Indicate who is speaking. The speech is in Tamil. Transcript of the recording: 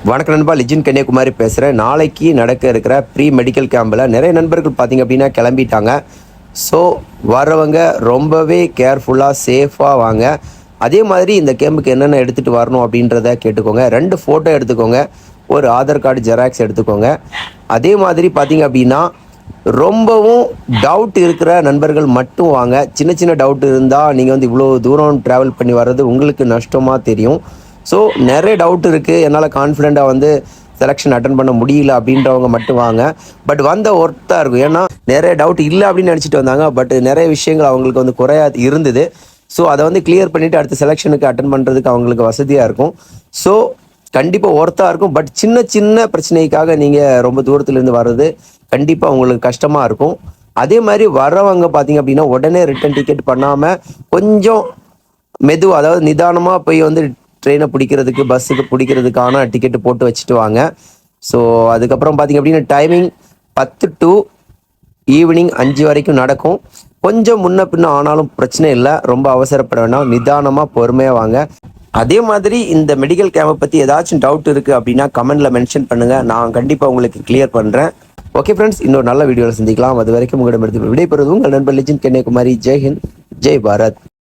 Speaker 1: வணக்கம் நண்பா, லிஜின் கன்னியாகுமரி பேசுகிறேன். நாளைக்கு நடக்க இருக்கிற ப்ரீ மெடிக்கல் கேம்பில் நிறைய நண்பர்கள் பார்த்திங்க அப்படின்னா கிளம்பிட்டாங்க. ஸோ வர்றவங்க ரொம்பவே கேர்ஃபுல்லாக சேஃபாக வாங்க. அதே மாதிரி இந்த கேம்புக்கு என்னென்ன எடுத்துகிட்டு வரணும் அப்படின்றத கேட்டுக்கோங்க. 2 ஃபோட்டோ எடுத்துக்கோங்க, ஒரு ஆதார் கார்டு ஜெராக்ஸ் எடுத்துக்கோங்க. அதே மாதிரி பார்த்திங்க அப்படின்னா ரொம்பவும் டவுட் இருக்கிற நண்பர்கள் மட்டும் வாங்க. சின்ன சின்ன டவுட் இருந்தால் நீங்கள் இவ்வளோ தூரம் ட்ராவல் பண்ணி வர்றது உங்களுக்கு நஷ்டமாக தெரியும். ஸோ நிறைய டவுட் இருக்குது, என்னால் கான்ஃபிடெண்ட்டாக செலெக்ஷன் அட்டன் பண்ண முடியல அப்படின்றவங்க மட்டும் வாங்க. பட் வந்த ஒர்த்தாக இருக்கும். ஏன்னா நிறைய டவுட் இல்லை அப்படின்னு நினச்சிட்டு வந்தாங்க. பட் நிறைய விஷயங்கள் அவங்களுக்கு குறையா இருந்தது. ஸோ அதை கிளியர் பண்ணிவிட்டு அடுத்த செலெக்ஷனுக்கு அட்டன் பண்ணுறதுக்கு அவங்களுக்கு வசதியாக இருக்கும். ஸோ கண்டிப்பாக ஒர்த்தாக இருக்கும். பட் சின்ன சின்ன பிரச்சனைக்காக நீங்கள் ரொம்ப தூரத்துலேருந்து வர்றது கண்டிப்பாக உங்களுக்கு கஷ்டமாக இருக்கும். அதே மாதிரி வர்றவங்க பார்த்தீங்க அப்படின்னா உடனே ரிட்டன் டிக்கெட் பண்ணாமல் கொஞ்சம் மெதுவாக, அதாவது நிதானமாக போய் ட்ரெயினை பிடிக்கிறதுக்கு, பஸ்ஸுக்கு பிடிக்கிறதுக்கான டிக்கெட்டு போட்டு வச்சுட்டு வாங்க. ஸோ அதுக்கப்புறம் பார்த்திங்க அப்படின்னா டைமிங் 10 to ஈவினிங் 5 வரைக்கும் நடக்கும். கொஞ்சம் முன்ன பின்ன ஆனாலும் பிரச்சனை இல்லை, ரொம்ப அவசரப்பட வேண்டாம், நிதானமாக பொறுமையாக வாங்க. அதே மாதிரி இந்த மெடிக்கல் கேம்பை பற்றி ஏதாச்சும் டவுட் இருக்குது அப்படின்னா கமெண்டில் மென்ஷன் பண்ணுங்கள், நான் கண்டிப்பாக உங்களுக்கு கிளியர் பண்ணுறேன். ஓகே ஃப்ரெண்ட்ஸ், இன்னொரு நல்ல வீடியோவில் சந்திக்கலாம். அது வரைக்கும் உங்களிடமிருந்து விடைபெறுவது உங்கள் நண்பர் லிஜின் கன்னியாகுமரி. ஜெய் ஹிந்த், ஜெய் பாரத்.